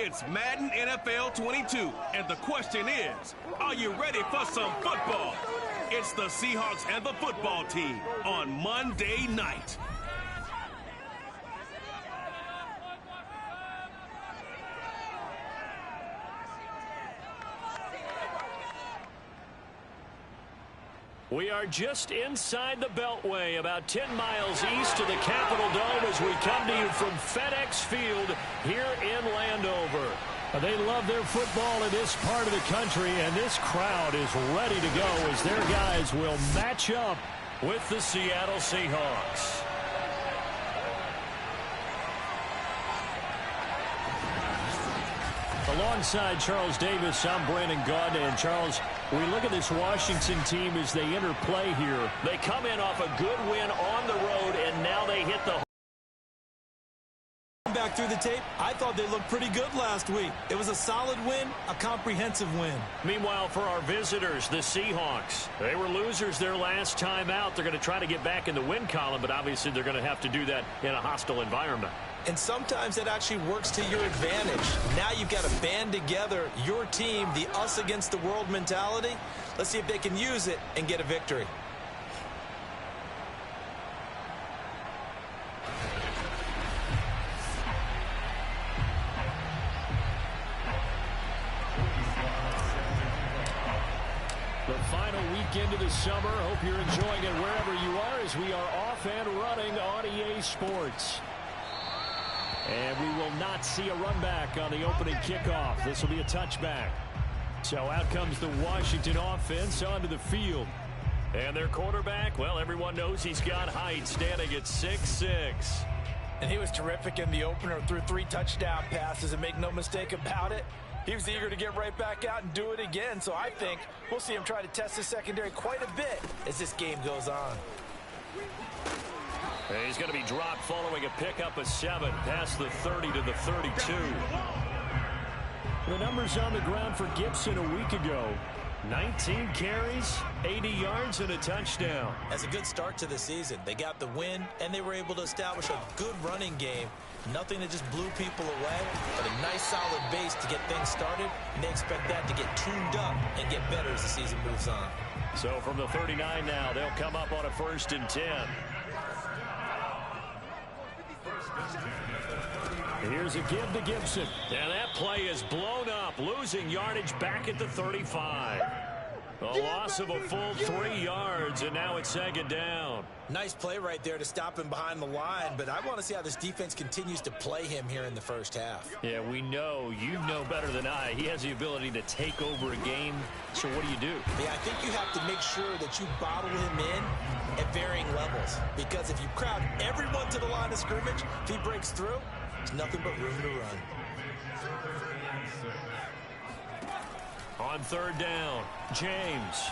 It's Madden NFL 22, and the question is, are you ready for some football? It's the Seahawks and the football team on Monday night. We are just inside the Beltway, about 10 miles east of the Capitol Dome as we come to you from FedEx Field here in Landover. They love their football in this part of the country, and this crowd is ready to go as their guys will match up with the Seattle Seahawks. Alongside Charles Davis, I'm Brandon Gaudin. And Charles, we look at this Washington team as they interplay here. They come in off a good win on the road, and now they hit the... Back through the tape, I thought they looked pretty good last week. It was a solid win, a comprehensive win. Meanwhile, for our visitors, the Seahawks, they were losers their last time out. They're going to try to get back in the win column, but obviously they're going to have to do that in a hostile environment. And sometimes that actually works to your advantage. Now you've got to band together your team, the us against the world mentality. Let's see if they can use it and get a victory. The final weekend of the summer. Hope you're enjoying it wherever you are as we are off and running on EA Sports. And we will not see a run back on the opening kickoff. This will be a touchback. So out comes the Washington offense onto the field. And their quarterback, well, everyone knows he's got height, standing at 6'6". And he was terrific in the opener, threw 3 touchdown passes, and make no mistake about it, he was eager to get right back out and do it again. So I think we'll see him try to test his secondary quite a bit as this game goes on. He's going to be dropped following a pickup of 7 past the 30 to the 32. The numbers on the ground for Gibson a week ago. 19 carries, 80 yards, and a touchdown. That's a good start to the season. They got the win, and they were able to establish a good running game. Nothing that just blew people away, but a nice solid base to get things started, and they expect that to get tuned up and get better as the season moves on. So from the 39 now, they'll come up on a 1st and 10. Here's a give to Gibson. And that play is blown up, losing yardage back at the 35. A loss of a full 3 yards, and now it's 2nd down. Nice play right there to stop him behind the line, but I want to see how this defense continues to play him here in the first half. Yeah, we know, you know better than I, he has the ability to take over a game. So what do? Yeah, I think you have to make sure that you bottle him in at varying levels, because if you crowd everyone to the line of scrimmage, if he breaks through, there's nothing but room to run. On 3rd down, James.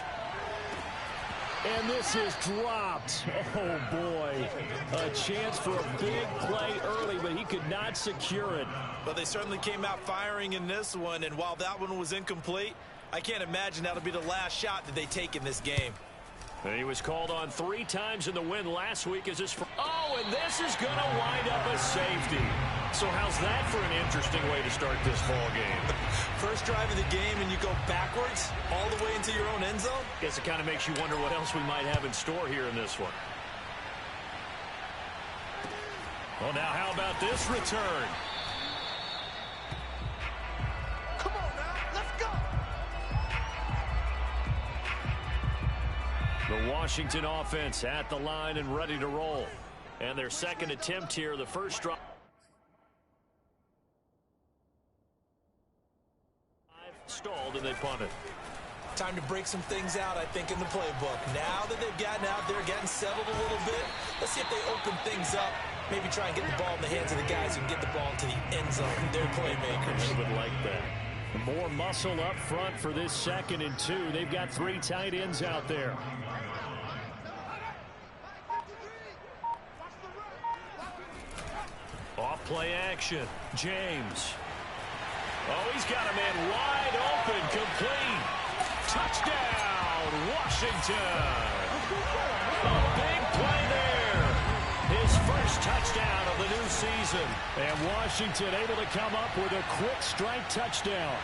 And this is dropped. Oh, boy. A chance for a big play early, but he could not secure it. Well, they certainly came out firing in this one, and while that one was incomplete, I can't imagine that'll be the last shot that they take in this game. And he was called on 3 times in the win last week. And this is going to wind up a safety. So how's that for an interesting way to start this ball game? First drive of the game and you go backwards all the way into your own end zone? Guess it kind of makes you wonder what else we might have in store here in this one. Well, now how about this return? Come on now, let's go. The Washington offense at the line and ready to roll. And their second attempt here, the first drive. Stalled and they punted. Time to break some things out, I think, in the playbook. Now that they've gotten out there, getting settled a little bit, let's see if they open things up. Maybe try and get the ball in the hands of the guys who can get the ball into the end zone. They're playmakers. I would like that. More muscle up front for this 2nd and 2. They've got 3 tight ends out there. Off play action. James. Oh, he's got a man wide open, complete. Touchdown, Washington. A big play there. His first touchdown down of the new season. And Washington able to come up with a quick strike touchdown.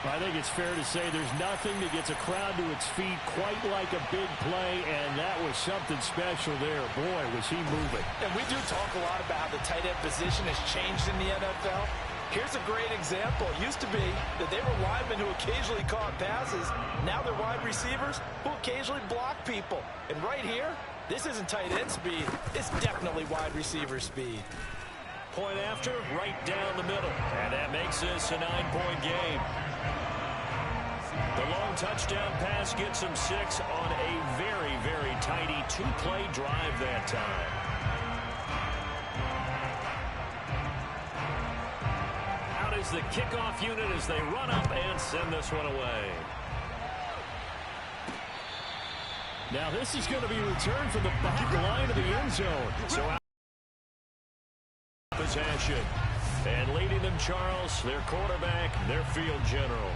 I think it's fair to say there's nothing that gets a crowd to its feet quite like a big play, and that was something special there. Boy, was he moving. And we do talk a lot about how the tight end position has changed in the NFL. Here's a great example. It used to be that they were linemen who occasionally caught passes. Now they're wide receivers who occasionally block people. And right here, this isn't tight end speed. It's definitely wide receiver speed. Point after, right down the middle. And that makes this a 9-point game. The long touchdown pass gets him 6 on a very, very tidy 2-play drive that time. Out is the kickoff unit as they run up and send this one away. Now this is going to be returned from the back line of the end zone. So out possession. And leading them, Charles, their quarterback, their field general.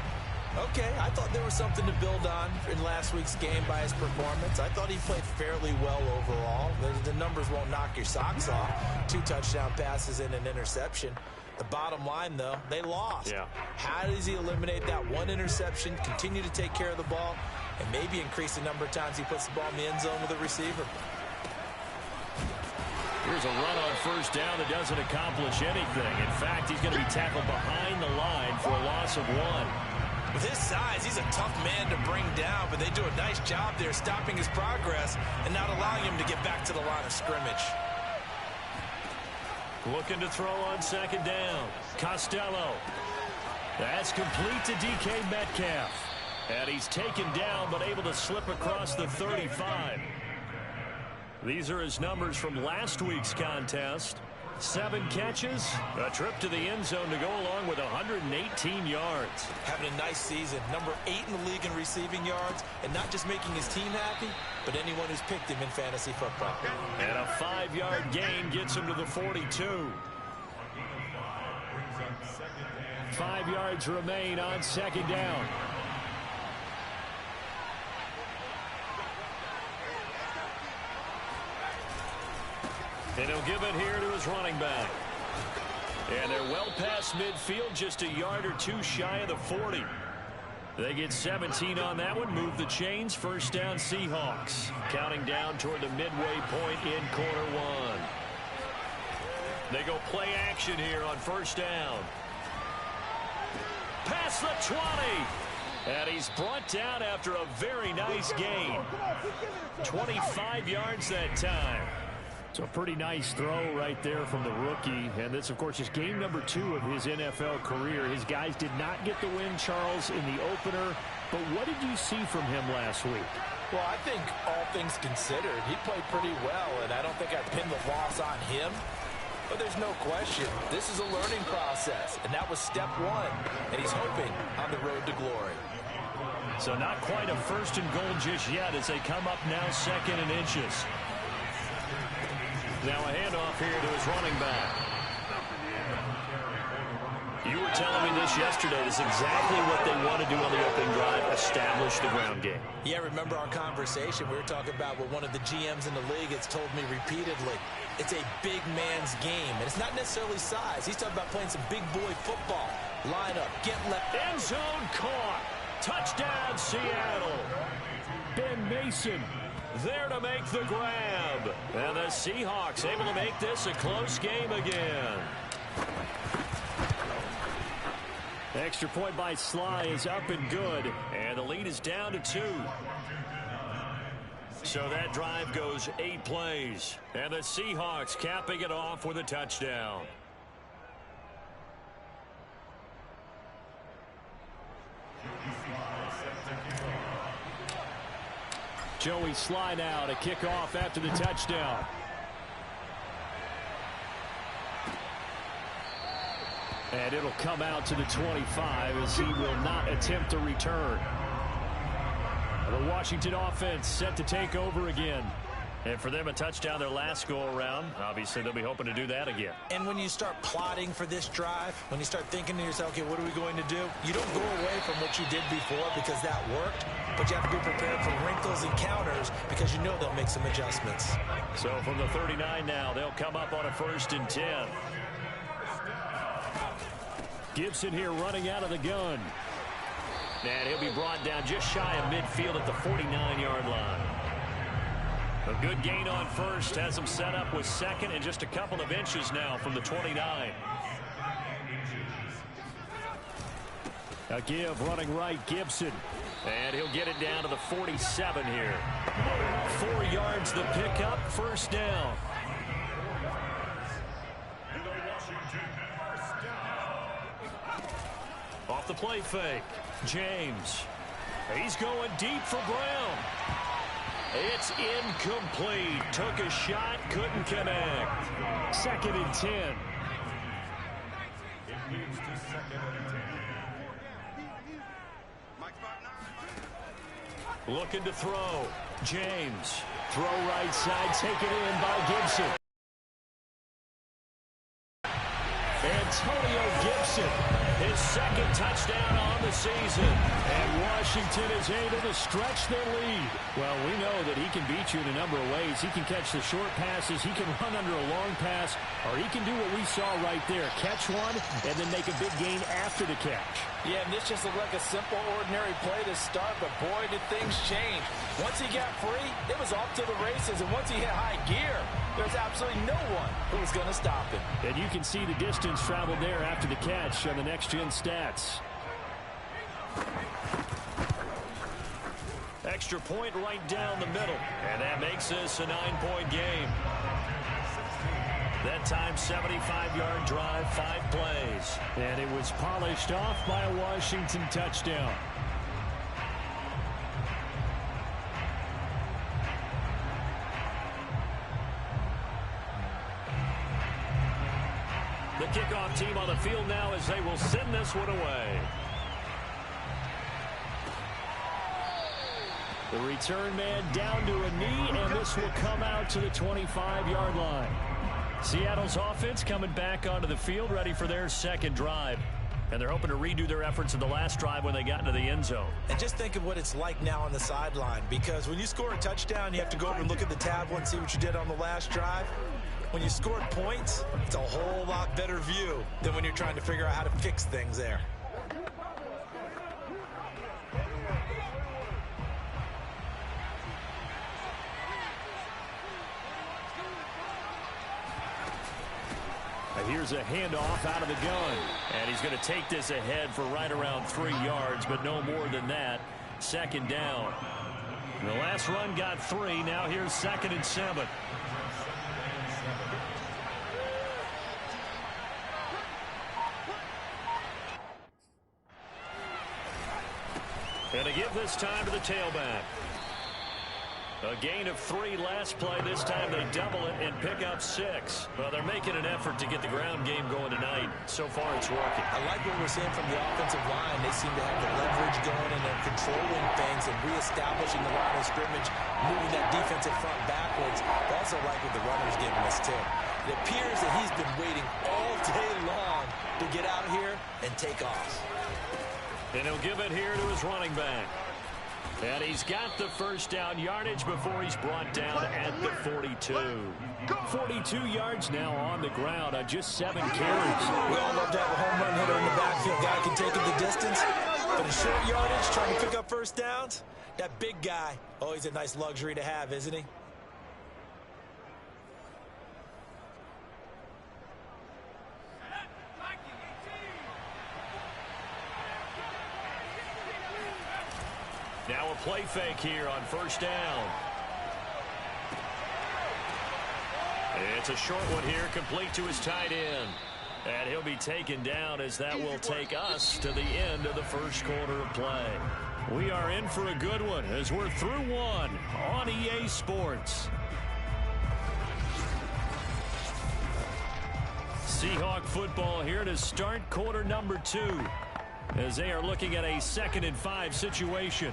Okay, I thought there was something to build on in last week's game by his performance. I thought he played fairly well overall. The numbers won't knock your socks off. 2 touchdown passes and an interception. The bottom line, though, they lost. Yeah. How does he eliminate that one interception, continue to take care of the ball, and maybe increase the number of times he puts the ball in the end zone with a receiver? Here's a run on first down that doesn't accomplish anything. In fact, he's going to be tackled behind the line for a loss of 1. With his size, he's a tough man to bring down, but they do a nice job there stopping his progress and not allowing him to get back to the line of scrimmage. Looking to throw on second down. Costello. That's complete to DK Metcalf. And he's taken down but able to slip across the 35. These are his numbers from last week's contest. 7 catches, a trip to the end zone to go along with 118 yards. Having a nice season, number 8 in the league in receiving yards, and not just making his team happy, but anyone who's picked him in fantasy football. And a 5-yard gain gets him to the 42. 5 yards remain on second down. And he'll give it here to his running back. And they're well past midfield, just a yard or 2 shy of the 40. They get 17 on that one, move the chains, first down Seahawks. Counting down toward the midway point in quarter 1. They go play action here on first down. Past the 20. And he's brought down after a very nice gain. 25 yards that time. So a pretty nice throw right there from the rookie. And this, of course, is game number 2 of his NFL career. His guys did not get the win, Charles, in the opener. But what did you see from him last week? Well, I think all things considered, he played pretty well, and I don't think I pinned the loss on him. But there's no question, this is a learning process, and that was step 1. And he's hoping on the road to glory. So not quite a first and goal just yet as they come up now 2nd and inches. Now a handoff here to his running back. You were telling me this yesterday. This is exactly what they want to do on the opening drive, establish the ground game. Yeah, remember our conversation. We were talking about what one of the GMs in the league has told me repeatedly. It's a big man's game, and it's not necessarily size. He's talking about playing some big boy football. Line up, get left. End zone caught. Touchdown, Seattle. Ben Mason there to make the grab. And the Seahawks able to make this a close game again. Extra point by Sly is up and good. And the lead is down to 2. So that drive goes 8 plays. And the Seahawks capping it off with a touchdown. Joey Sly now to kick off after the touchdown. And it'll come out to the 25 as he will not attempt a return. The Washington offense set to take over again. And for them, a touchdown their last go-around. Obviously, they'll be hoping to do that again. And when you start plotting for this drive, when you start thinking to yourself, okay, what are we going to do? You don't go away from what you did before because that worked, but you have to be prepared for wrinkles and counters because you know they'll make some adjustments. So from the 39 now, they'll come up on a 1st and 10. Gibson here running out of the gun. And he'll be brought down just shy of midfield at the 49-yard line. A good gain on 1st, has him set up with 2nd and just a couple of inches now from the 29. A give running right, Gibson. And he'll get it down to the 47 here. 4 yards the pickup, 1st down. Off the play fake, James. He's going deep for Brown. It's incomplete. Took a shot, couldn't connect. 2nd and 10. Looking to throw. James. Throw right side, taken in by Gibson. Antonio Gibson, his 2nd touchdown on the season. And Washington is able to stretch their lead. Well, we know that he can beat you in a number of ways. He can catch the short passes, he can run under a long pass, or he can do what we saw right there, catch one and then make a big gain after the catch. Yeah, and this just looked like a simple, ordinary play to start, but boy, did things change. Once he got free, it was off to the races, and once he hit high gear, there's absolutely no one who was going to stop him. And you can see the distance traveled there after the catch on the next-gen stats. Extra point right down the middle, and that makes this a 9-point game. That time, 75-yard drive, 5 plays. And it was polished off by a Washington touchdown. The kickoff team on the field now as they will send this one away. The return man down to a knee, and this will come out to the 25-yard line. Seattle's offense coming back onto the field, ready for their 2nd drive. And they're hoping to redo their efforts in the last drive when they got into the end zone. And just think of what it's like now on the sideline, because when you score a touchdown, you have to go over and look at the tablet and see what you did on the last drive. When you scored points, it's a whole lot better view than when you're trying to figure out how to fix things there. Here's a handoff out of the gun. And he's going to take this ahead for right around 3 yards, but no more than that. 2nd down. The last run got 3. Now here's 2nd and 7. And to give this time to the tailback. A gain of 3 last play. This time they double it and pick up 6. Well, they're making an effort to get the ground game going tonight. So far, it's working. I like what we're seeing from the offensive line. They seem to have the leverage going, and they're controlling things and reestablishing the line of scrimmage, moving that defensive front backwards. I also like what the runner's giving us, too. It appears that he's been waiting all day long to get out here and take off. And he'll give it here to his running back. And he's got the 1st down yardage before he's brought down at the 42. 42 yards now on the ground on just 7 carries. We all love to have a home run hitter in the backfield. Guy can take it the distance. But in short yardage, trying to pick up 1st downs, that big guy, always a nice luxury to have, isn't he? Now a play fake here on 1st down. It's a short one here, complete to his tight end. And he'll be taken down as that will take us to the end of the 1st quarter of play. We are in for a good one as we're through 1 on EA Sports. Seahawk football here to start quarter number 2 as they are looking at a 2nd and 5 situation.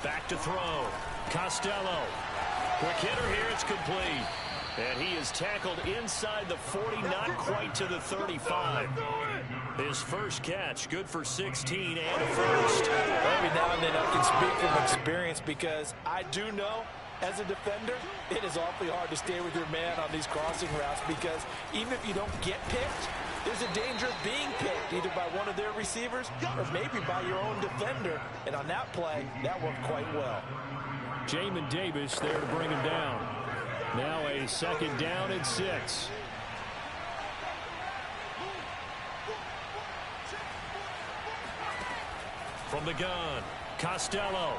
Back to throw. Costello. Quick hitter here. It's complete. And he is tackled inside the 40, not quite to the 35. His first catch, good for 16 and a first. Every now and then I can speak from experience because I do know as a defender, it is awfully hard to stay with your man on these crossing routes because even if you don't get picked, there's a danger of being picked either by one of their receivers or maybe by your own defender. And on that play, that worked quite well. Jamin Davis there to bring him down. Now a second down and 6. From the gun, Costello.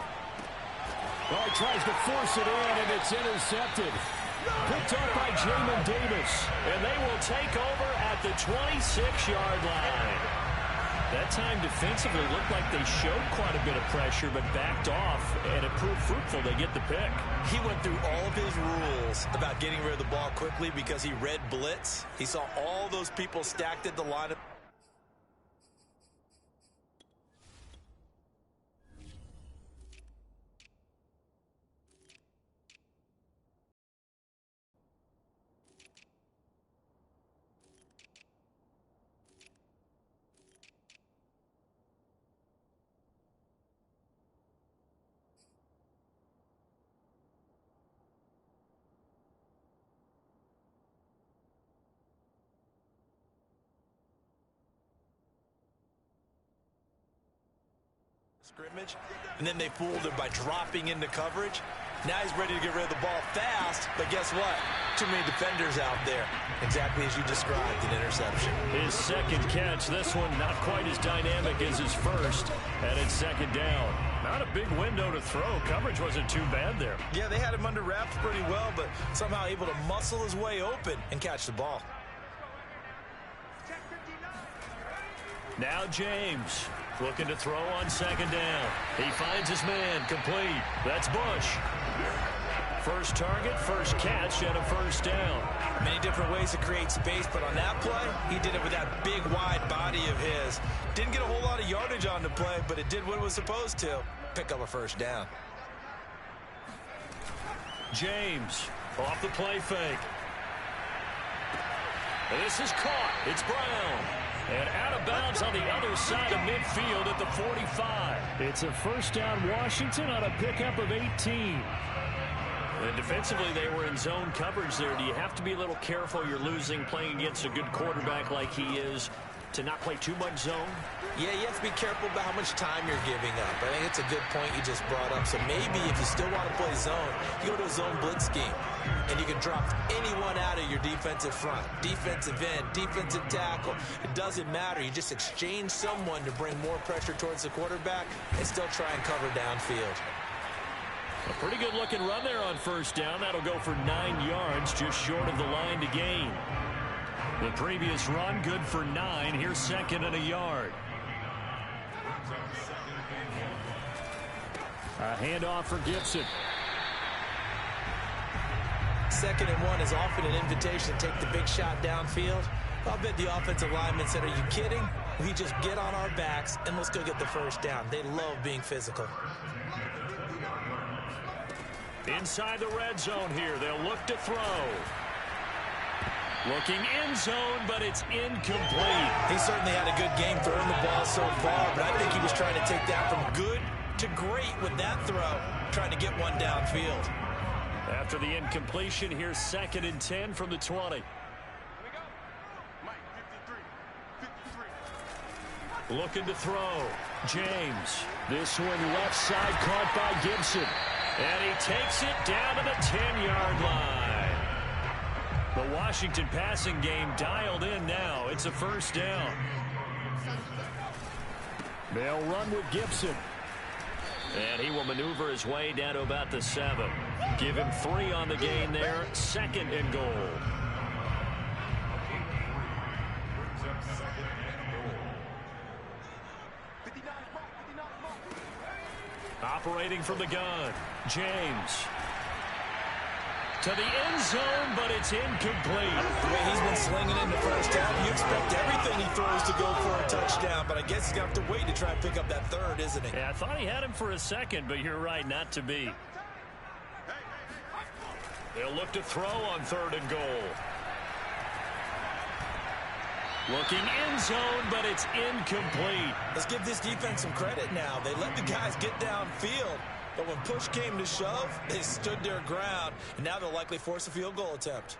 Oh, he tries to force it in, and it's intercepted. Picked up by Jamin Davis, and they will take over at the 26-yard line. That time defensively looked like they showed quite a bit of pressure, but backed off, and it proved fruitful. They get the pick. He went through all of his rules about getting rid of the ball quickly because he read blitz. He saw all those people stacked at the lineup. Scrimmage, and then they fooled him by dropping into coverage. Now he's ready to get rid of the ball fast, but guess what? Too many defenders out there. Exactly as you described, an interception. His second catch, this one not quite as dynamic as his first, and it's second down. Not a big window to throw. Coverage wasn't too bad there. Yeah, they had him under wraps pretty well, but somehow able to muscle his way open and catch the ball. Now James. Looking to throw on second down. He finds his man, complete. That's Bush. First target, first catch, and a first down. Many different ways to create space, but on that play, he did it with that big, wide body of his. Didn't get a whole lot of yardage on the play, but it did what it was supposed to. Pick up a first down. James off the play fake. And this is caught. It's Brown. And out of bounds on the other side of midfield at the 45. It's a first down Washington on a pickup of 18. And defensively, they were in zone coverage there. Do you have to be a little careful? You're losing playing against a good quarterback like he is to not play too much zone? Yeah, you have to be careful about how much time you're giving up. I think it's a good point you just brought up. So maybe if you still want to play zone, you go to a zone blitz scheme. And you can drop anyone out of your defensive front. Defensive end, defensive tackle. It doesn't matter. You just exchange someone to bring more pressure towards the quarterback and still try and cover downfield. A pretty good looking run there on first down. That'll go for 9 yards, just short of the line to gain. The previous run, good for 9. Here's second and a yard. A handoff for Gibson. Second and 1 is often an invitation to take the big shot downfield. I'll bet the offensive lineman said, are you kidding? We just get on our backs and let's go get the first down. They love being physical. Inside the red zone here. They'll look to throw. Looking end zone, but it's incomplete. He certainly had a good game throwing the ball so far, but I think he was trying to take that from good to great with that throw, trying to get one downfield. After the incompletion, here's second and 10 from the 20. Looking to throw. James. This one left side caught by Gibson. And he takes it down to the 10-yard line. The Washington passing game dialed in now. It's a first down. They'll run with Gibson. And he will maneuver his way down to about the 7. Give him 3 on the gain there. Second and goal. Operating from the gun. James. to the end zone, but it's incomplete. The way he's been slinging in the first half, you expect everything he throws to go for a touchdown, but I guess he's going to have to wait to try and pick up that third, isn't he? Yeah, I thought he had him for a second, but you're right, not to be. They'll look to throw on 3rd and goal. Looking end zone, but it's incomplete. Let's give this defense some credit now. They let the guys get downfield, but when push came to shove, they stood their ground, and now they'll likely force a field goal attempt.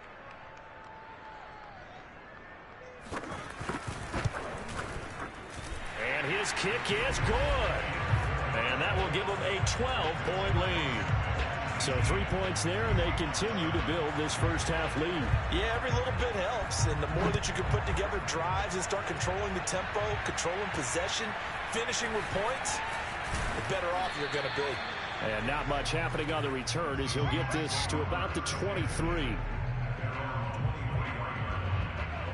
And his kick is good. And that will give them a 12-point lead. So 3 points there, and they continue to build this first-half lead. Yeah, every little bit helps, and the more that you can put together drives and start controlling the tempo, controlling possession, finishing with points, the better off you're going to be. And not much happening on the return as he'll get this to about the 23.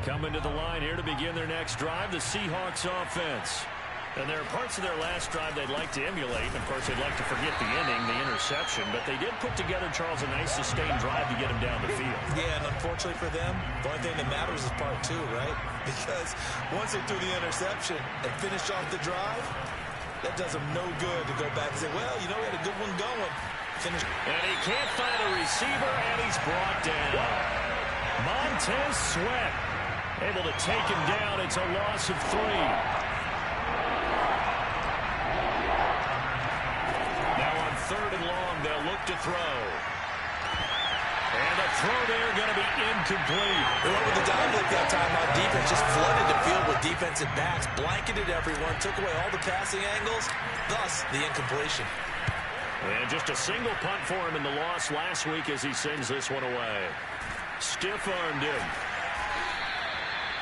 Coming to the line here to begin their next drive, the Seahawks offense. And there are parts of their last drive they'd like to emulate. And of course, they'd like to forget the inning, the interception. But they did put together, Charles, a nice sustained drive to get him down the field. Yeah, and unfortunately for them, the only thing that matters is part 2, right? Because once they threw the interception and finished off the drive, that does them no good to go back and say, well, you know, we had a good one going. Finish. And he can't find a receiver, and he's brought down. Montez Sweat able to take him down. It's a loss of 3. 3rd and long, they'll look to throw. And the throw there going to be incomplete. Well, with the dive look that time, our defense just flooded the field with defensive backs, blanketed everyone, took away all the passing angles, thus the incompletion. And just a single punt for him in the loss last week as he sends this one away. Stiff-armed him.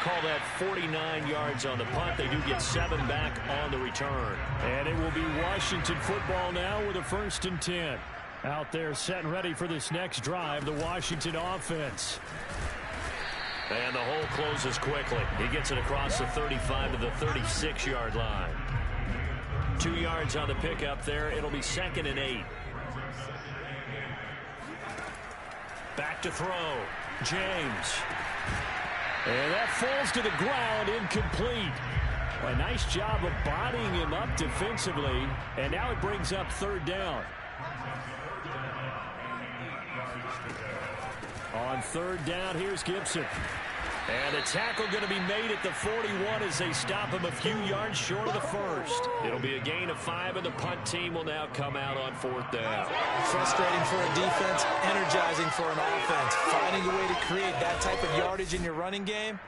Call that 49 yards on the punt. They do get 7 back on the return. And it will be Washington football now with a 1st and 10. Out there set and ready for this next drive, the Washington offense. And the hole closes quickly. He gets it across the 35 to the 36-yard line. 2 yards on the pickup there. It'll be 2nd and 8. Back to throw. James. And that falls to the ground, incomplete. A nice job of bodying him up defensively. And now it brings up 3rd down. On 3rd down, here's Gibson. And the tackle going to be made at the 41 as they stop him a few yards short of the 1st. It'll be a gain of 5, and the punt team will now come out on 4th down. Frustrating for a defense, energizing for an offense. Finding a way to create that type of yardage in your running game,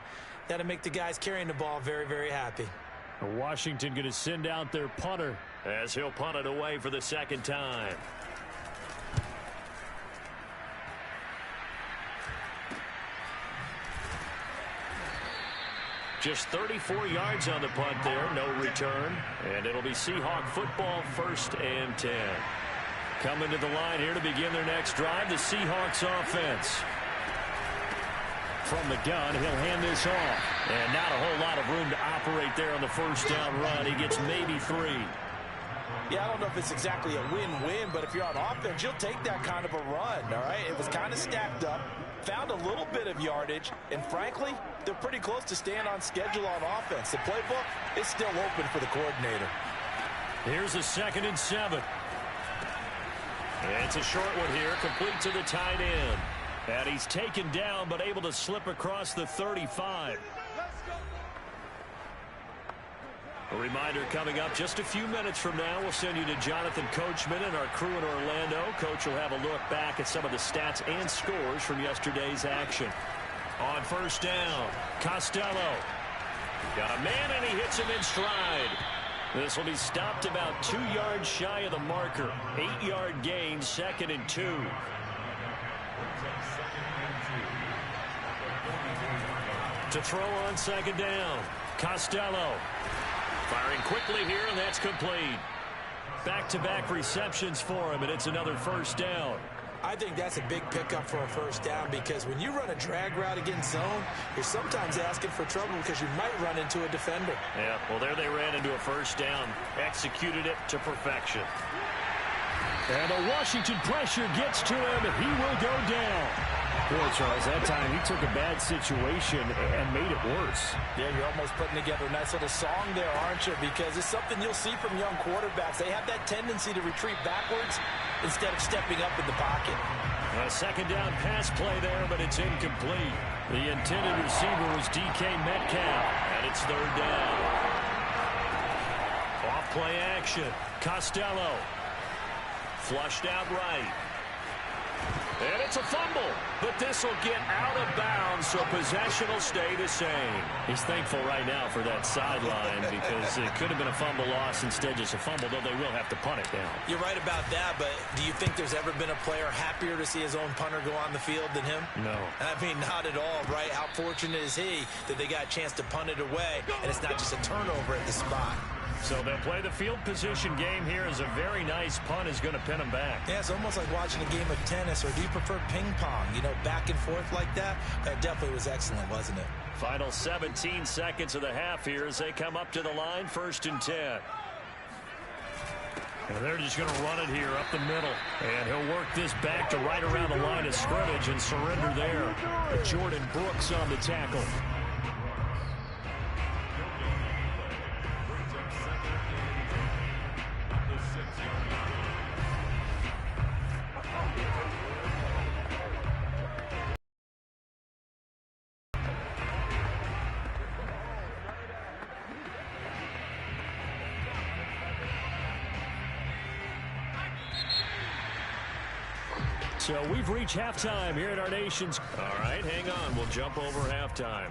that'll make the guys carrying the ball very, very happy. Washington going to send out their punter as he'll punt it away for the 2nd time. Just 34 yards on the punt there, no return. And it'll be Seahawk football, 1st and 10. Coming to the line here to begin their next drive, the Seahawks offense. From the gun, he'll hand this off. And not a whole lot of room to operate there on the 1st down run. He gets maybe 3. Yeah, I don't know if it's exactly a win-win, but if you're on offense, you'll take that kind of a run, all right? It was kind of stacked up, found a little bit of yardage, and frankly, they're pretty close to staying on schedule on offense. The playbook is still open for the coordinator. Here's a 2nd and 7. It's a short one here, complete to the tight end. And he's taken down, but able to slip across the 35. A reminder coming up just a few minutes from now, we'll send you to Jonathan Coachman and our crew in Orlando. Coach will have a look back at some of the stats and scores from yesterday's action. On 1st down, Costello. Got a man, and he hits him in stride. This will be stopped about 2 yards shy of the marker. 8-yard gain, 2nd and 2. To throw on 2nd down, Costello. Firing quickly here, and that's complete. Back-to-back receptions for him, and it's another 1st down. I think that's a big pickup for a 1st down because when you run a drag route against zone, you're sometimes asking for trouble because you might run into a defender. Yeah, well, there they ran into a 1st down, executed it to perfection. And the Washington pressure gets to him. He will go down. Boy, Charles, that time he took a bad situation and made it worse. Yeah, you're almost putting together a nice little song there, aren't you? Because it's something you'll see from young quarterbacks. They have that tendency to retreat backwards instead of stepping up in the pocket. A second down pass play there, but it's incomplete. The intended receiver was DK Metcalf, and it's third down. Off play action. Costello. Flushed out right. And it's a fumble, but this will get out of bounds, so possession will stay the same. He's thankful right now for that sideline because it could have been a fumble loss, instead just a fumble, though they will have to punt it down. You're right about that, but do you think there's ever been a player happier to see his own punter go on the field than him? No. I mean, not at all, right? How fortunate is he that they got a chance to punt it away, and it's not just a turnover at the spot. So they'll play the field position game here as a very nice punt is going to pin them back. Yeah, it's almost like watching a game of tennis, or do you prefer ping pong? You know, back and forth like that? That definitely was excellent, wasn't it? Final 17 seconds of the half here as they come up to the line, 1st and 10. And they're just going to run it here up the middle. And he'll work this back to right around the line of scrimmage and surrender there. Jordan Brooks on the tackle. So we've reached halftime here at our nation's. All right, hang on. We'll jump over halftime.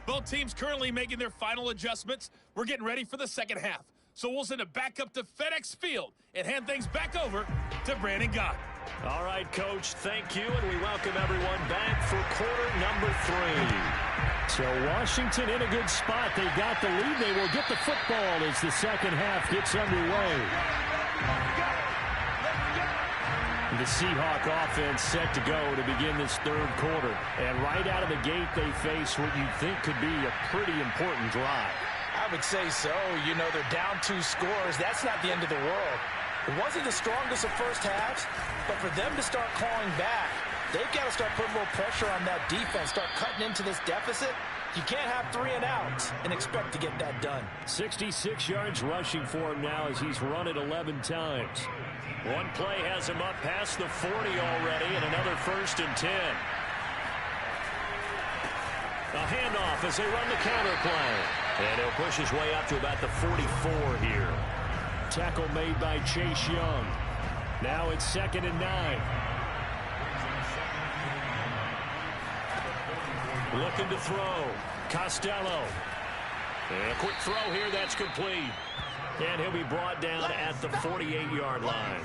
Both teams currently making their final adjustments. We're getting ready for the second half. So we'll send it back up to FedEx Field and hand things back over to Brandon Gaudin. All right, Coach, thank you, and we welcome everyone back for quarter number 3. So Washington in a good spot. They got the lead. They will get the football as the second half gets underway. The Seahawk offense set to go to begin this third quarter. And right out of the gate, they face what you'd think could be a pretty important drive. I would say so. You know, they're down 2 scores. That's not the end of the world. It wasn't the strongest of first halves, but for them to start clawing back, they've got to start putting a little pressure on that defense, start cutting into this deficit. You can't have 3 and outs and expect to get that done. 66 yards rushing for him now as he's run it 11 times. One play has him up past the 40 already, and another 1st and 10. A handoff as they run the counter play. And he'll push his way up to about the 44 here. Tackle made by Chase Young. Now it's 2nd and 9. Looking to throw. Costello. And a quick throw here, that's complete. And he'll be brought down at the 48-yard line.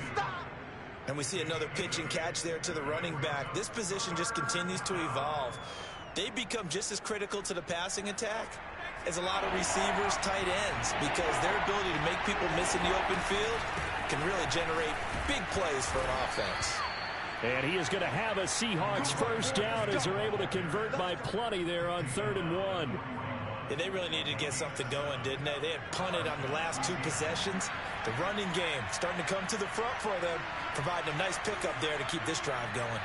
And we see another pitch and catch there to the running back. This position just continues to evolve. They become just as critical to the passing attack as a lot of receivers, tight ends, because their ability to make people miss in the open field can really generate big plays for an offense. And he is going to have a Seahawks first down as they're able to convert by plenty there on 3rd and 1. Yeah, they really needed to get something going, didn't they? They had punted on the last 2 possessions. The running game starting to come to the front for them, providing a nice pickup there to keep this drive going.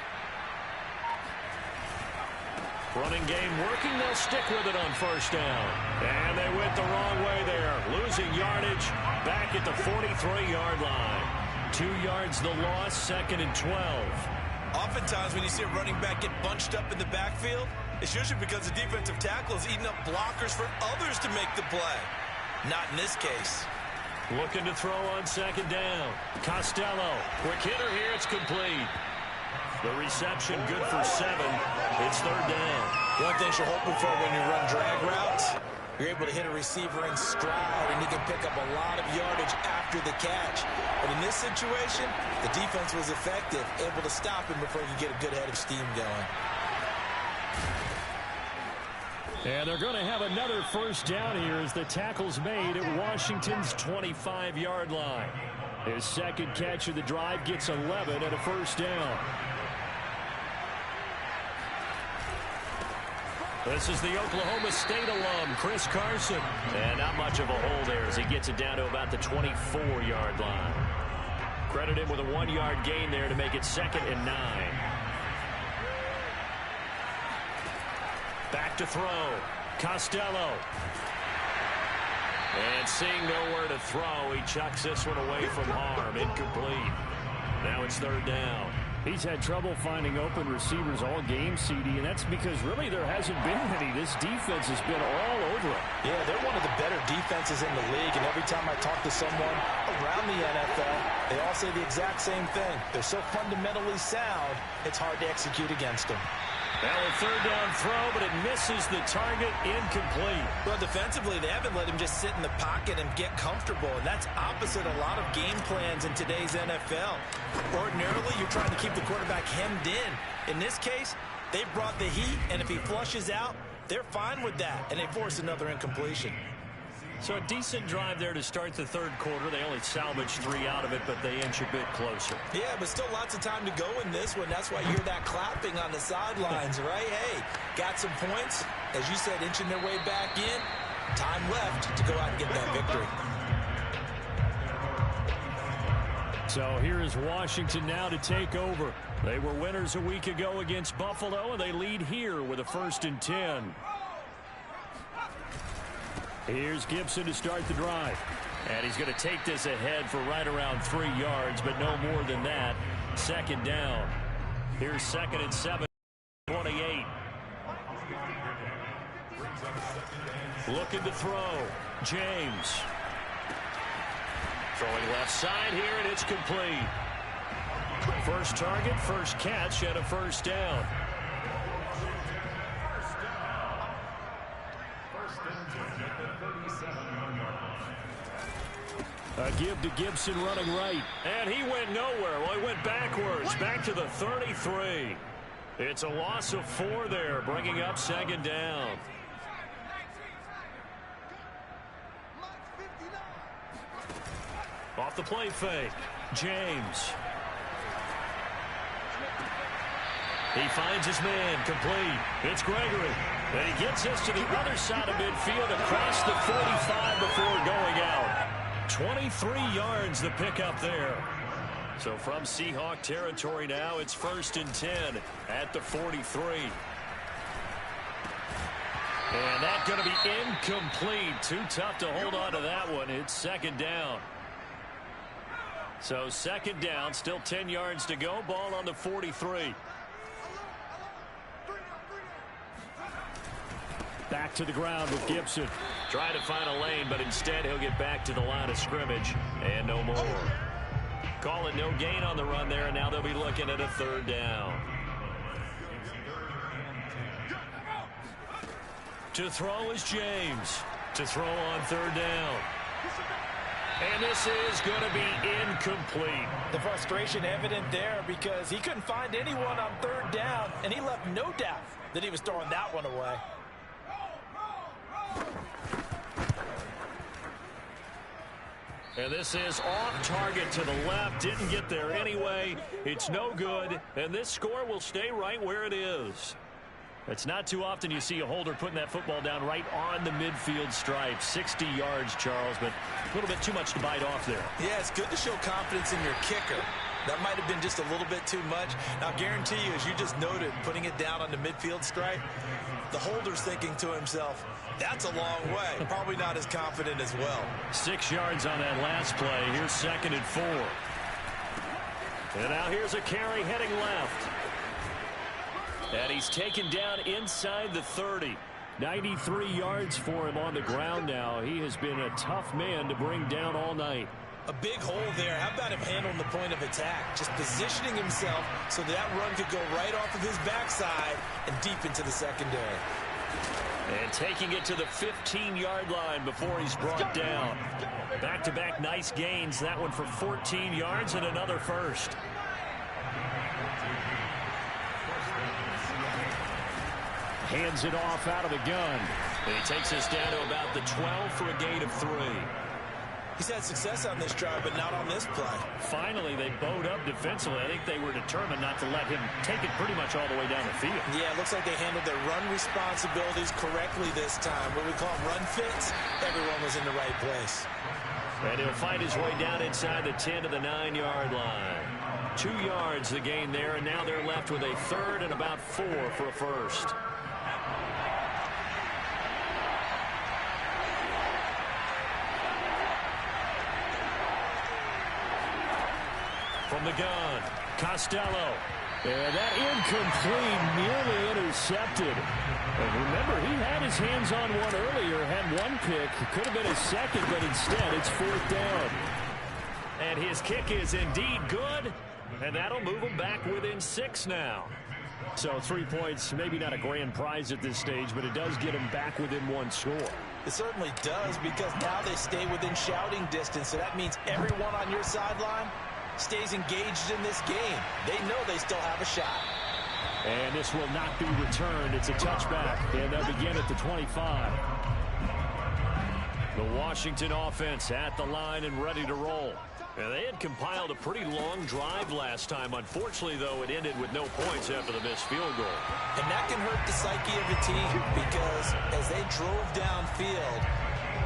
Running game working. They'll stick with it on 1st down. And they went the wrong way there. Losing yardage back at the 43-yard line. 2 yards the loss, 2nd and 12. Oftentimes when you see a running back get bunched up in the backfield, it's usually because the defensive tackle is eating up blockers for others to make the play. Not in this case. Looking to throw on 2nd down. Costello. Quick hitter here. It's complete. The reception good for 7. It's 3rd down. One thing you're hoping for when you run drag routes, you're able to hit a receiver in stride, and he can pick up a lot of yardage after the catch. But in this situation, the defense was effective, able to stop him before he could get a good head of steam going. And they're going to have another 1st down here as the tackle's made at Washington's 25-yard line. His 2nd catch of the drive gets 11 and a 1st down. This is the Oklahoma State alum, Chris Carson. And not much of a hole there as he gets it down to about the 24-yard line. Credit him with a 1-yard gain there to make it 2nd and 9. Back to throw. Costello. And seeing nowhere to throw, he chucks this one away from harm. Incomplete. Now it's 3rd down. He's had trouble finding open receivers all game, CD, and that's because really there hasn't been any. This defense has been all over him. Yeah, they're one of the better defenses in the league, and every time I talk to someone around the NFL, they all say the exact same thing. They're so fundamentally sound, it's hard to execute against them. Now a 3rd down throw, but it misses the target. Incomplete. Well, defensively, they haven't let him just sit in the pocket and get comfortable, and that's opposite a lot of game plans in today's NFL. Ordinarily, you're trying to keep the quarterback hemmed in. In this case, they brought the heat, and if he flushes out, they're fine with that, and they force another incompletion. So a decent drive there to start the 3rd quarter. They only salvaged 3 out of it, but they inch a bit closer. Yeah, but still lots of time to go in this one. That's why you hear that clapping on the sidelines, right? Hey, got some points. As you said, inching their way back in. Time left to go out and get that victory. So here is Washington now to take over. They were winners a week ago against Buffalo, and they lead here with a 1st and 10. Here's Gibson to start the drive. And he's going to take this ahead for right around 3 yards, but no more than that. 2nd down. Here's 2nd and 7, 28. Looking to throw. James. Throwing left side here, and it's complete. First target, first catch, and a 1st down. A give to Gibson running right. And he went nowhere. Well, he went backwards. Back to the 33. It's a loss of 4 there, bringing up 2nd down. Off the play fake. James. He finds his man. Complete. It's Gregory. And he gets this to the other side of midfield across the 45 before going out. 23 yards the pickup there. So from Seahawk territory now, it's 1st and 10 at the 43. And that's going to be incomplete. Too tough to hold on to that one. It's 2nd down. So 2nd down, still 10 yards to go. Ball on the 43. Back to the ground with Gibson. Trying to find a lane, but instead he'll get back to the line of scrimmage. And no more. Call it no gain on the run there, and now they'll be looking at a 3rd down. To throw is James. To throw on 3rd down. And this is going to be incomplete. The frustration evident there because he couldn't find anyone on 3rd down, and he left no doubt that he was throwing that one away. And this is off target to the left. Didn't get there anyway. It's no good. And this score will stay right where it is. It's not too often you see a holder putting that football down right on the midfield stripe. 60 yards, Charles, but a little bit too much to bite off there. Yeah, it's good to show confidence in your kicker. That might have been just a little bit too much. Now, I guarantee you, as you just noted, putting it down on the midfield stripe, the holder's thinking to himself, that's a long way. Probably not as confident as well. 6 yards on that last play. Here's 2nd and 4. And now here's a carry heading left. And he's taken down inside the 30. 93 yards for him on the ground now. He has been a tough man to bring down all night. A big hole there. How about him handling the point of attack? Just positioning himself so that run could go right off of his backside and deep into the secondary. And taking it to the 15-yard line before he's brought down. Back-to-back nice gains. That one for 14 yards and another first. Hands it off out of the gun. And he takes us down to about the 12 for a gain of 3. He's had success on this drive, but not on this play. Finally, they bowed up defensively. I think they were determined not to let him take it pretty much all the way down the field. Yeah, it looks like they handled their run responsibilities correctly this time. What we call run fits, everyone was in the right place. And he'll find his way down inside the 10 to the 9-yard line. 2 yards the gain there, and now they're left with a third and about 4 for a first. From the gun, Costello. And that incomplete, nearly intercepted. And remember, he had his hands on one earlier, had one pick. It could have been his second, but instead it's 4th down. And his kick is indeed good, and that'll move him back within 6 now. So 3 points, maybe not a grand prize at this stage, but it does get him back within 1 score. It certainly does, because now they stay within shouting distance, so that means everyone on your sideline stays engaged in this game. They know they still have a shot. And this will not be returned. It's a touchback, and they'll begin at the 25. The Washington offense at the line and ready to roll. And they had compiled a pretty long drive last time. Unfortunately, though, it ended with no points after the missed field goal. And that can hurt the psyche of the team, because as they drove downfield,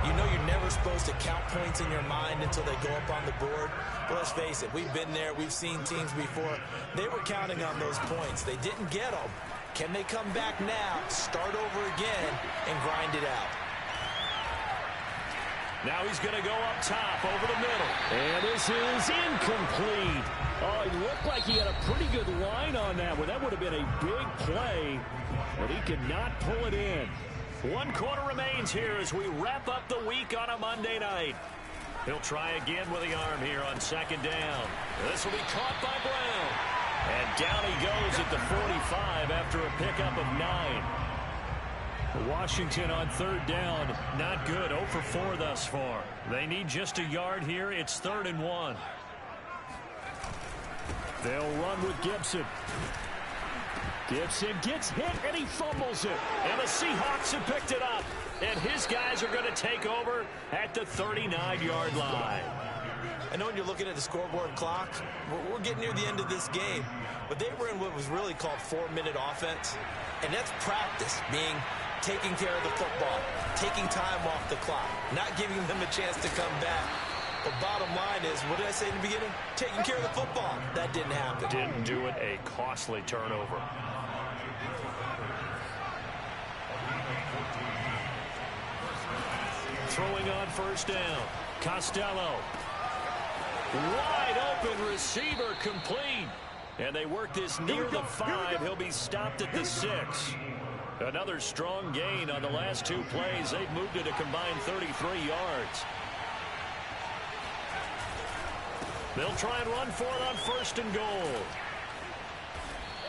you know you're never supposed to count points in your mind until they go up on the board. But let's face it, we've been there. We've seen teams before. They were counting on those points. They didn't get them. Can they come back now, start over again, and grind it out? Now he's going to go up top over the middle. And this is incomplete. Oh, it looked like he had a pretty good line on that one. That would have been a big play, but he could not pull it in. 1 quarter remains here as we wrap up the week on a Monday night. He'll try again with the arm here on 2nd down. This will be caught by Brown. And down he goes at the 45 after a pickup of 9. Washington on 3rd down, not good. 0 for 4 thus far. They need just a yard here. It's 3rd and 1. They'll run with Gibson. Gibson gets hit, and he fumbles it. And the Seahawks have picked it up. And his guys are going to take over at the 39-yard line. I know when you're looking at the scoreboard clock, we're getting near the end of this game. But they were in what was really called 4-minute offense. And that's practice, being taking care of the football, taking time off the clock, not giving them a chance to come back. The bottom line is, what did I say in the beginning? Taking care of the football. That didn't happen. Didn't do it. A costly turnover. Throwing on 1st down. Costello. Wide open receiver, complete. And they work this near the 5. He'll be stopped at the 6. Another strong gain on the last 2 plays. They've moved it a combined 33 yards. They'll try and run for it on 1st and goal.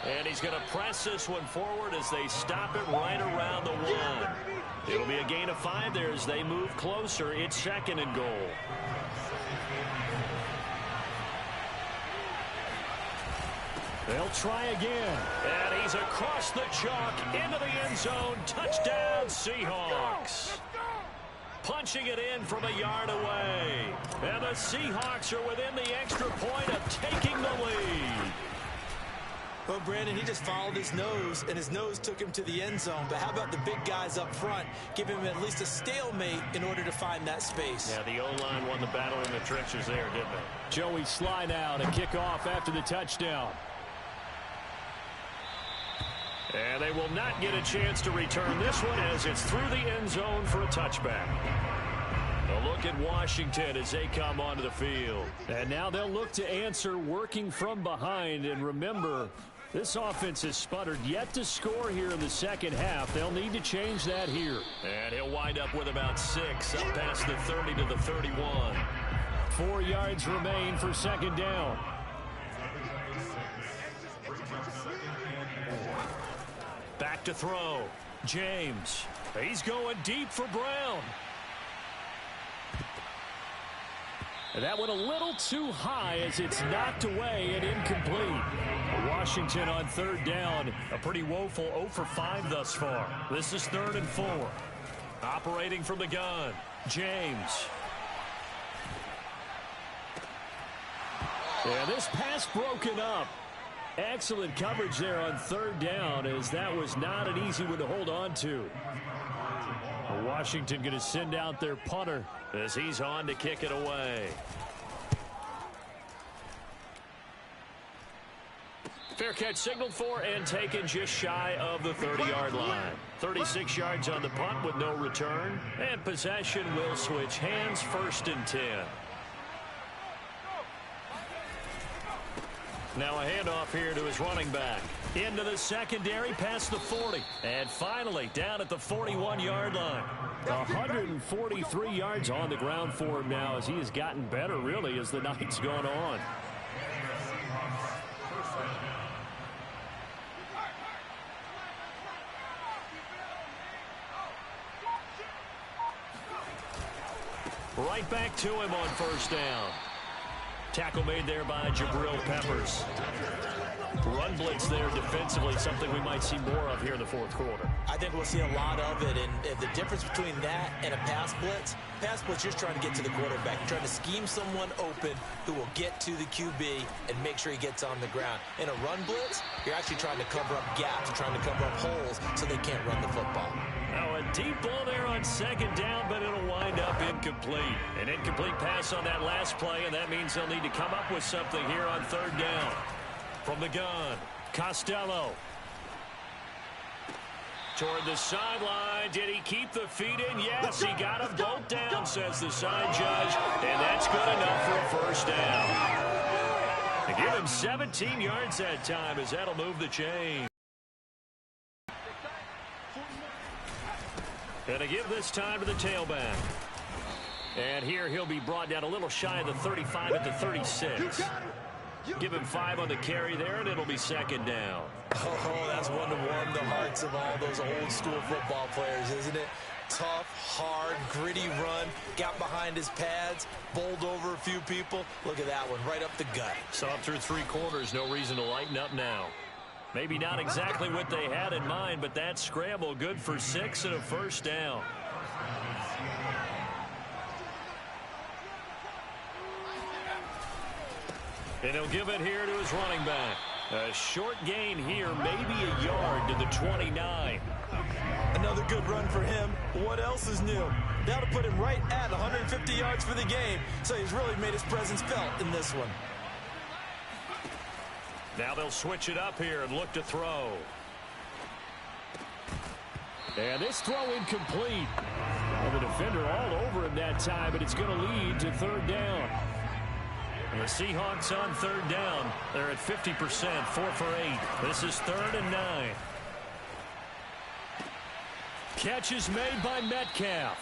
And he's going to press this one forward as they stop it right around the 1. It'll be a gain of 5 there as they move closer. It's 2nd and goal. They'll try again. And he's across the chalk into the end zone. Touchdown, Seahawks. Punching it in from a yard away. And the Seahawks are within the extra point of taking the lead. Well, Brandon, he just followed his nose, and his nose took him to the end zone. But how about the big guys up front? Give him at least a stalemate in order to find that space. Yeah, the O-line won the battle in the trenches there, didn't they? Joey slide out and kick off after the touchdown. And they will not get a chance to return this one as it's through the end zone for a touchback. A look at Washington as they come onto the field. And now they'll look to answer working from behind. And remember, this offense has sputtered yet to score here in the 2nd half. They'll need to change that here. And he'll wind up with about 6 up past the 30 to the 31. 4 yards remain for 2nd down. Back to throw. James. He's going deep for Brown. And that went a little too high as it's knocked away and incomplete. Washington on 3rd down. A pretty woeful 0 for 5 thus far. This is 3rd and 4. Operating from the gun. James. Yeah, this pass broken up. Excellent coverage there on 3rd down, as that was not an easy one to hold on to. Washington going to send out their punter as he's on to kick it away. Fair catch signaled for and taken just shy of the 30-yard line. 36 yards on the punt with no return. And possession will switch hands, 1st and 10. Now a handoff here to his running back. Into the secondary, past the 40. And finally down at the 41-yard line. 143 yards on the ground for him now as he has gotten better, really, as the night's gone on. Right back to him on 1st down. Tackle made there by Jabril Peppers. Run blitz there defensively, something we might see more of here in the 4th quarter. I think we'll see a lot of it, and the difference between that and a pass blitz, you're just trying to get to the quarterback. You're trying to scheme someone open who will get to the QB and make sure he gets on the ground. In a run blitz, you're actually trying to cover up gaps, trying to cover up holes so they can't run the football. Now a deep ball there on 2nd down, but it'll wind up incomplete. An incomplete pass on that last play, and that means they'll need to come up with something here on 3rd down. From the gun, Costello. Toward the sideline. Did he keep the feet in? Yes, he got them both down, says the side judge. And that's good enough for a 1st down. They give him 17 yards that time as that'll move the chain. And to give this time to the tailback. And here he'll be brought down a little shy of the 35 at the 36. Give him 5 on the carry there, and it'll be 2nd down. Oh, that's one to warm the hearts of all those old-school football players, isn't it? Tough, hard, gritty run. Got behind his pads, bowled over a few people. Look at that one, right up the gut. Saw him through 3 quarters. No reason to lighten up now. Maybe not exactly what they had in mind, but that scramble good for 6 and a 1st down. And he'll give it here to his running back. A short gain here, maybe a yard to the 29. Another good run for him. What else is new? That'll put him right at 150 yards for the game. So he's really made his presence felt in this one. Now they'll switch it up here and look to throw. And this throw incomplete. And the defender all over him that time, but it's going to lead to 3rd down. And the Seahawks on 3rd down. They're at 50%, 4 for 8. This is 3rd and 9. Catch is made by Metcalf.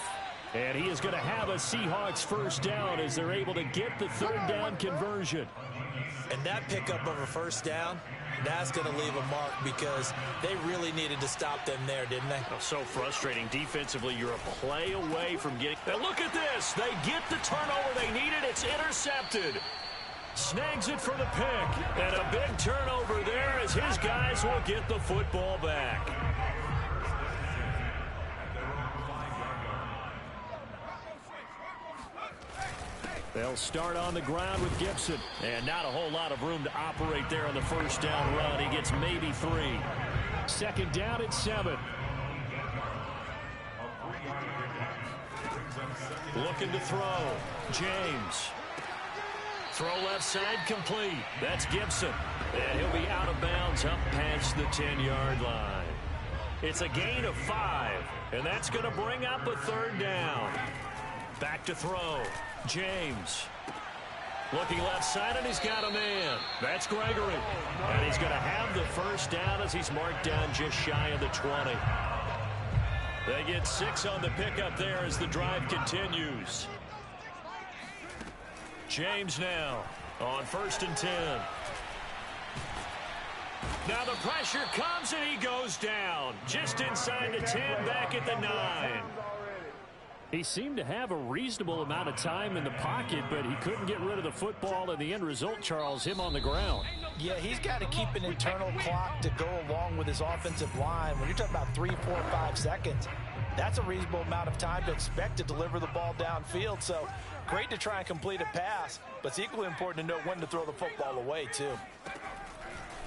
And he is going to have a Seahawks 1st down as they're able to get the 3rd down conversion. And that pickup of a 1st down, that's going to leave a mark because they really needed to stop them there, didn't they? Oh, so frustrating. Defensively, you're a play away from getting... And look at this. They get the turnover they needed. It's intercepted. Snags it for the pick. And a big turnover there as his guys will get the football back. They'll start on the ground with Gibson. And not a whole lot of room to operate there on the 1st down run. He gets maybe 3. 2nd down at 7. Looking to throw. James. Throw left side complete. That's Gibson. And he'll be out of bounds up past the 10-yard line. It's a gain of 5. And that's going to bring up a 3rd down. Back to throw. James. Looking left side, and he's got a man. That's Gregory. And he's going to have the 1st down as he's marked down just shy of the 20. They get 6 on the pickup there as the drive continues. James now on 1st and 10. Now the pressure comes, and he goes down. Just inside the 10, back at the 9. He seemed to have a reasonable amount of time in the pocket, but he couldn't get rid of the football, and the end result, Charles, him on the ground. Yeah, he's got to keep an internal clock to go along with his offensive line. When you're talking about 3, 4, 5 seconds, that's a reasonable amount of time to expect to deliver the ball downfield. So great to try and complete a pass, but it's equally important to know when to throw the football away, too.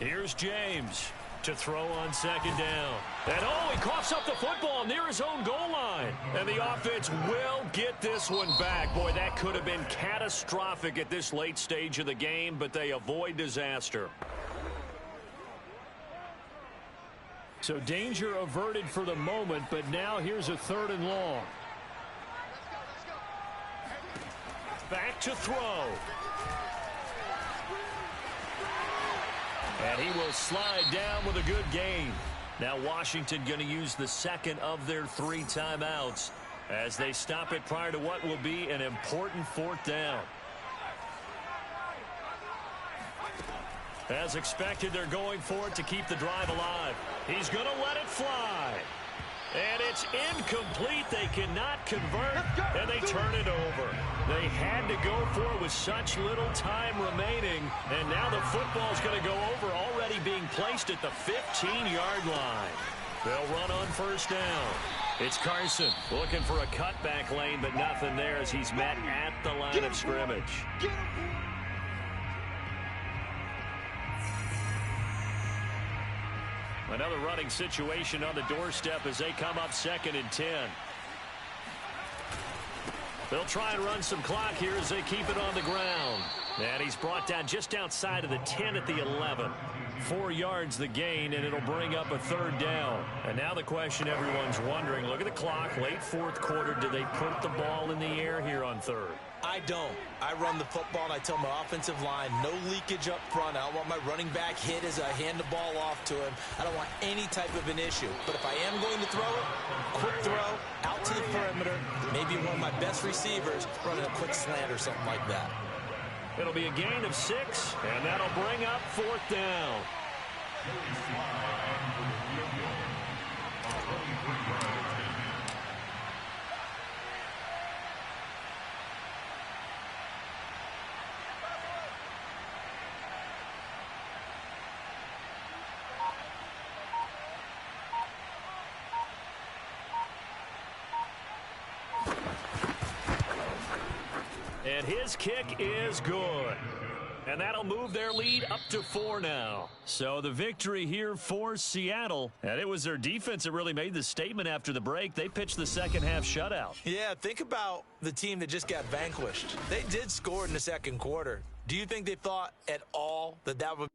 Here's James. to throw on second down. And oh, he coughs up the football near his own goal line. And the offense will get this one back. Boy, that could have been catastrophic at this late stage of the game, but they avoid disaster. So danger averted for the moment, but now here's a 3rd and long. Back to throw. And he will slide down with a good gain. Now Washington going to use the second of their 3 timeouts as they stop it prior to what will be an important 4th down. As expected, they're going for it to keep the drive alive. He's going to let it fly. And it's incomplete. They cannot convert, and they turn it over. They had to go for it with such little time remaining, and now the football's going to go over, already being placed at the 15-yard line. They'll run on 1st down. It's Carson looking for a cutback lane, but nothing there as he's met at the line of scrimmage. Another running situation on the doorstep as they come up 2nd and 10. They'll try and run some clock here as they keep it on the ground. And he's brought down just outside of the 10 at the 11. 4 yards the gain, and it'll bring up a 3rd down. And now the question everyone's wondering, look at the clock, late 4th quarter, do they put the ball in the air here on 3rd? I don't. I run the football, and I tell my offensive line, no leakage up front. I don't want my running back hit as I hand the ball off to him. I don't want any type of an issue. But if I am going to throw it, quick throw, out to the perimeter, maybe one of my best receivers running a quick slant or something like that. It'll be a gain of 6, and that'll bring up 4th down. And his kick is good. And that'll move their lead up to 4 now. So the victory here for Seattle. And it was their defense that really made the statement after the break. They pitched the second half shutout. Yeah, think about the team that just got vanquished. They did score in the 2nd quarter. Do you think they thought at all that that would...